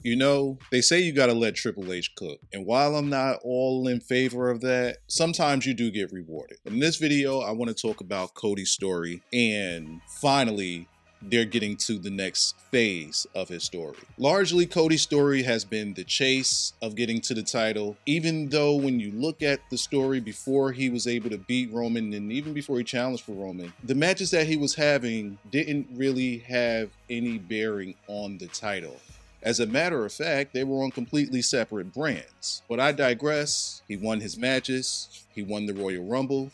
You know, they say you gotta let Triple H cook. And while I'm not all in favor of that, sometimes you do get rewarded. In this video, I want to talk about Cody's story and finally they're getting to the next phase of his story. Largely, Cody's story has been the chase of getting to the title, even though when you look at the story before he was able to beat Roman and even before he challenged for Roman, the matches that he was having didn't really have any bearing on the title. As a matter of fact, they were on completely separate brands. But I digress. He won his matches. He won the Royal Rumble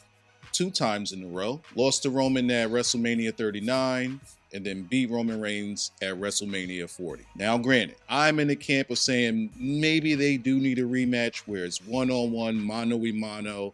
2 times in a row, lost to Roman at WrestleMania 39, and then beat Roman Reigns at WrestleMania 40. Now, granted, I'm in the camp of saying maybe they do need a rematch where it's one-on-one, mano-a-mano.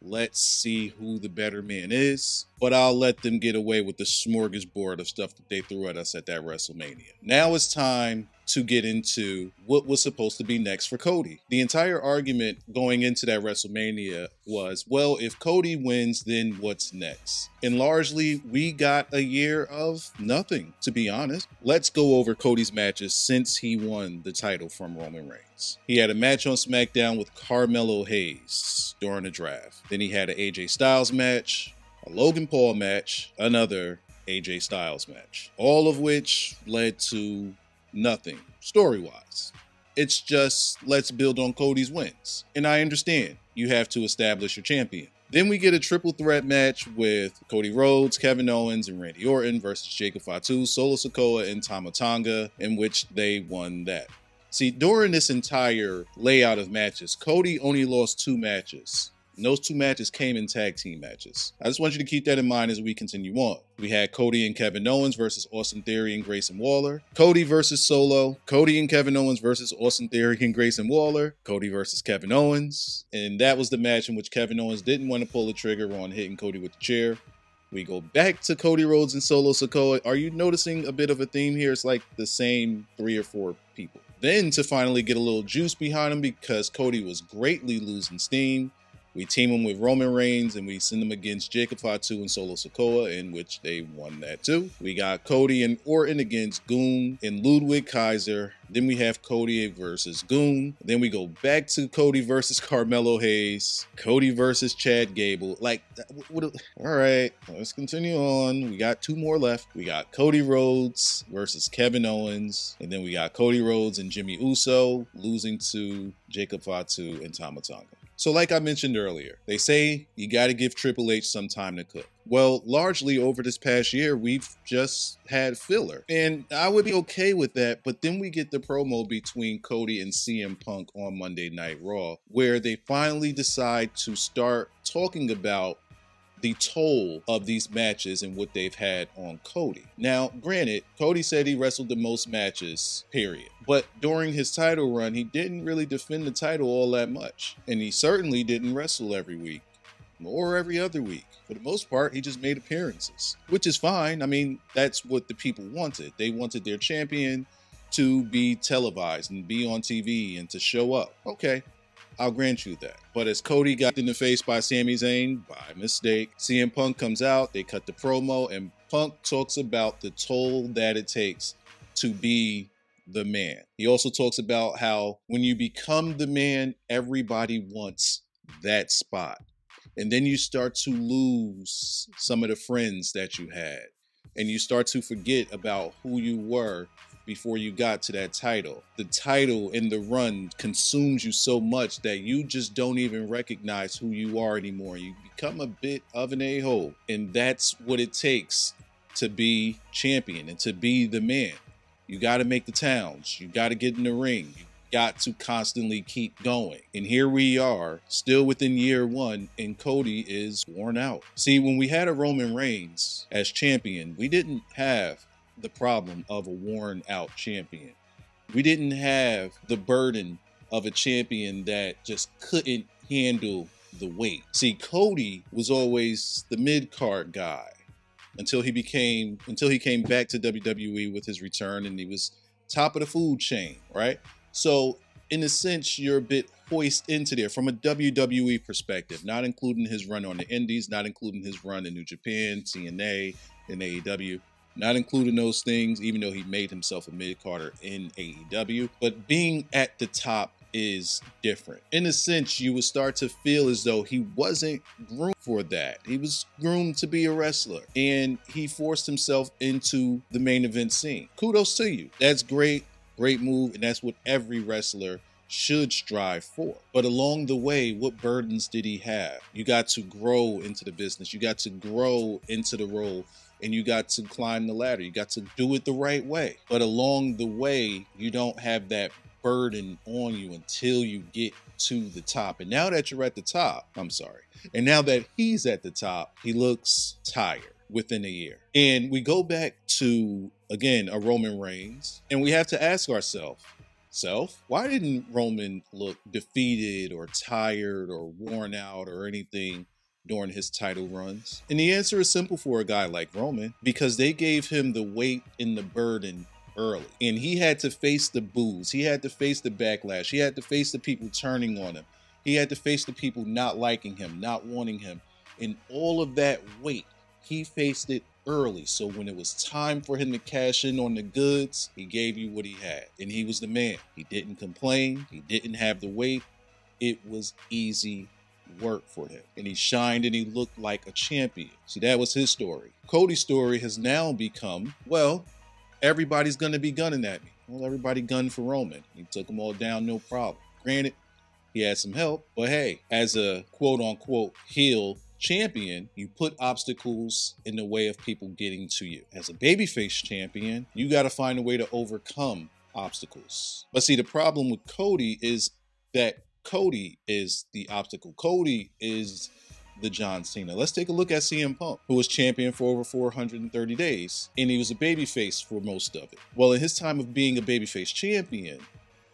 Let's see who the better man is, but I'll let them get away with the smorgasbord of stuff that they threw at us at that WrestleMania. Now it's time to get into what was supposed to be next for Cody. The entire argument going into that WrestleMania was, well, if Cody wins, then what's next? And largely, we got a year of nothing, to be honest. Let's go over Cody's matches since he won the title from Roman Reigns. He had a match on SmackDown with Carmelo Hayes during the draft. Then he had an AJ Styles match, a Logan Paul match, another AJ Styles match, all of which led to nothing story-wise. It's just, let's build on Cody's wins. And I understand, you have to establish your champion. Then we get a triple threat match with Cody Rhodes, Kevin Owens, and Randy Orton versus Jacob Fatu, Solo Sikoa, and Tama Tonga, in which they won that. See, during this entire layout of matches, Cody only lost 2 matches. And those 2 matches came in tag team matches. I just want you to keep that in mind as we continue on. We had Cody and Kevin Owens versus Austin Theory and Grayson Waller. Cody versus Solo. Cody and Kevin Owens versus Austin Theory and Grayson Waller. Cody versus Kevin Owens. And that was the match in which Kevin Owens didn't want to pull the trigger on hitting Cody with the chair. We go back to Cody Rhodes and Solo Sikoa. Are you noticing a bit of a theme here? It's like the same 3 or 4 people. Then to finally get a little juice behind him because Cody was greatly losing steam, we team him with Roman Reigns and we send him against Jacob Fatu and Solo Sikoa, in which they won that too. We got Cody and Orton against Goon and Ludwig Kaiser. Then we have Cody versus Goon. Then we go back to Cody versus Carmelo Hayes. Cody versus Chad Gable. All right, let's continue on. We got 2 more left. We got Cody Rhodes versus Kevin Owens. And then we got Cody Rhodes and Jimmy Uso losing to Jacob Fatu and Tama Tonga. So like I mentioned earlier, they say you got to give Triple H some time to cook. Well, largely over this past year, we've just had filler. And I would be okay with that, but then we get the promo between Cody and CM Punk on Monday Night Raw, where they finally decide to start talking about the toll of these matches and what they've had on Cody. Now, granted, Cody said he wrestled the most matches, period. But during his title run, he didn't really defend the title all that much. And he certainly didn't wrestle every week or every other week. For the most part, he just made appearances, which is fine. I mean, that's what the people wanted. They wanted their champion to be televised and be on TV and to show up. Okay, I'll grant you that. But as Cody got in the face by Sami Zayn, by mistake, CM Punk comes out, they cut the promo, and Punk talks about the toll that it takes to be the man. He also talks about how when you become the man, everybody wants that spot. And then you start to lose some of the friends that you had. And you start to forget about who you were before you got to that title. The title and the run consumes you so much that you just don't even recognize who you are anymore. You become a bit of an a-hole. And that's what it takes to be champion and to be the man. You got to make the towns. You got to get in the ring. You got to constantly keep going. And here we are, still within year 1, and Cody is worn out. See, when we had a Roman Reigns as champion, we didn't have the problem of a worn out champion. We didn't have the burden of a champion that just couldn't handle the weight. See, Cody was always the mid-card guy until he came back to WWE with his return, and he was top of the food chain, right? So in a sense, you're a bit hoist into there from a WWE perspective, not including his run on the Indies, not including his run in New Japan, TNA, and AEW. Not including those things, even though he made himself a mid-carder in AEW. But being at the top is different. In a sense, you would start to feel as though he wasn't groomed for that. He was groomed to be a wrestler, and he forced himself into the main event scene. Kudos to you. That's great. Great move, and that's what every wrestler should strive for. But along the way, what burdens did he have? You got to grow into the business. You got to grow into the role, and you got to climb the ladder. You got to do it the right way. But along the way, you don't have that burden on you until you get to the top. And now that you're at the top, and now that he's at the top, he looks tired within a year. And we go back to, again, a Roman Reigns, and we have to ask ourselves, why didn't Roman look defeated or tired or worn out or anything during his title runs? And the answer is simple for a guy like Roman, because they gave him the weight and the burden early. And he had to face the boos. He had to face the backlash. He had to face the people turning on him. He had to face the people not liking him, not wanting him. And all of that weight, he faced it early. So when it was time for him to cash in on the goods, he gave you what he had. And he was the man. He didn't complain. He didn't have the weight. It was easy work for him. And he shined and he looked like a champion. See, that was his story. Cody's story has now become, well, everybody's going to be gunning at me. Well, everybody gunned for Roman. He took them all down, no problem. Granted, he had some help, but hey, as a quote-unquote heel champion, you put obstacles in the way of people getting to you. As a babyface champion, you got to find a way to overcome obstacles. But see, the problem with Cody is that Cody is the obstacle. Cody is the John Cena. Let's take a look at CM Punk, who was champion for over 430 days, and he was a babyface for most of it. Well, in his time of being a babyface champion,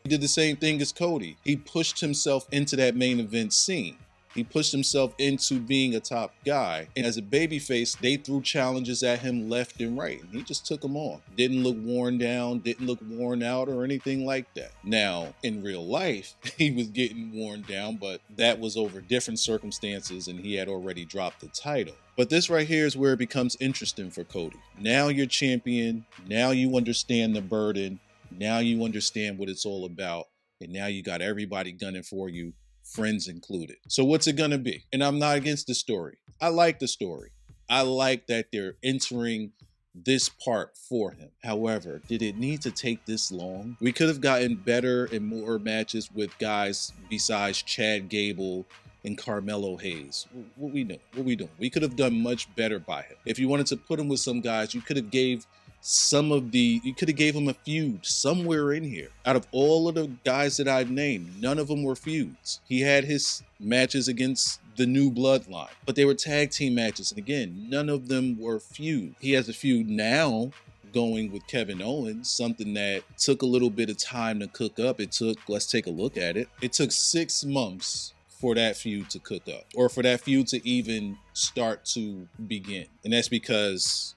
he did the same thing as Cody. He pushed himself into that main event scene. He pushed himself into being a top guy. And as a babyface, they threw challenges at him left and right. And he just took them on. Didn't look worn down, didn't look worn out or anything like that. Now, in real life, he was getting worn down, but that was over different circumstances and he had already dropped the title. But this right here is where it becomes interesting for Cody. Now you're champion. Now you understand the burden. Now you understand what it's all about. And now you got everybody gunning for you, friends included. So what's it gonna be? And I'm not against the story. I like the story. I like that they're entering this part for him. However, did it need to take this long? We could have gotten better and more matches with guys besides Chad Gable and Carmelo Hayes. What we doing? We could have done much better by him. If you wanted to put him with some guys, you could have gave him a feud somewhere in here. Out of all of the guys that I've named, none of them were feuds. He had his matches against the New Bloodline, but they were tag team matches. And again, none of them were feuds. He has a feud now going with Kevin Owens, something that took a little bit of time to cook up. Let's take a look at it. It took 6 months for that feud to cook up, or for that feud to even start to begin. And that's because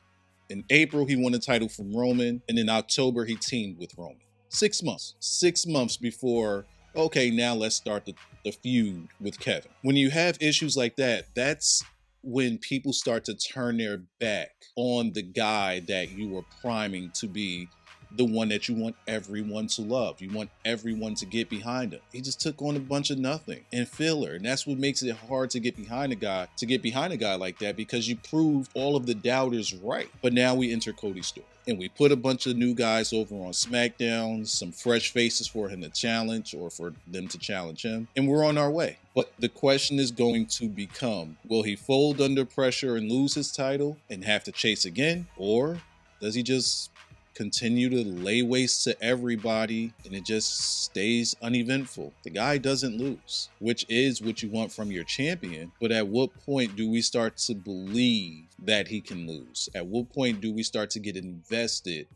in April, he won the title from Roman, and in October, he teamed with Roman. 6 months. 6 months before, okay, now let's start the feud with Kevin. When you have issues like that, that's when people start to turn their back on the guy that you were priming to be the one that you want everyone to love. You want everyone to get behind him. He just took on a bunch of nothing and filler. And that's what makes it hard to get behind a guy like that, because you proved all of the doubters right. But now we enter Cody's story. And we put a bunch of new guys over on SmackDown, some fresh faces for him to challenge, or for them to challenge him. And we're on our way. But the question is going to become, will he fold under pressure and lose his title and have to chase again? Or does he just continue to lay waste to everybody and it just stays uneventful? The guy doesn't lose, which is what you want from your champion. But at what point do we start to believe that he can lose? At what point do we start to get invested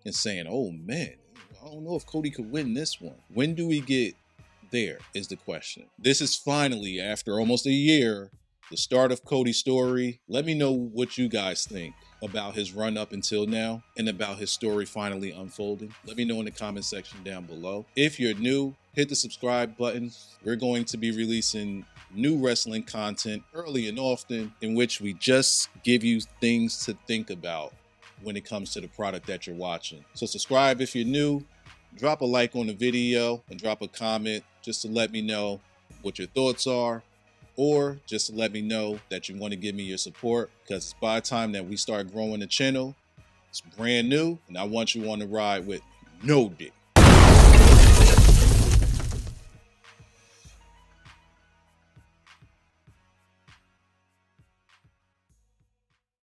in saying, oh man, I don't know if Cody could win this one? When do we get there is the question. This is finally, after almost a year, the start of Cody's story. Let me know what you guys think about his run up until now and about his story finally unfolding. Let me know in the comment section down below. If you're new, hit the subscribe button. We're going to be releasing new wrestling content early and often, in which we just give you things to think about when it comes to the product that you're watching. So subscribe if you're new, drop a like on the video, and drop a comment just to let me know what your thoughts are, or just to let me know that you want to give me your support, because it's by the time that we start growing the channel, it's brand new, and I want you on the ride with no dick.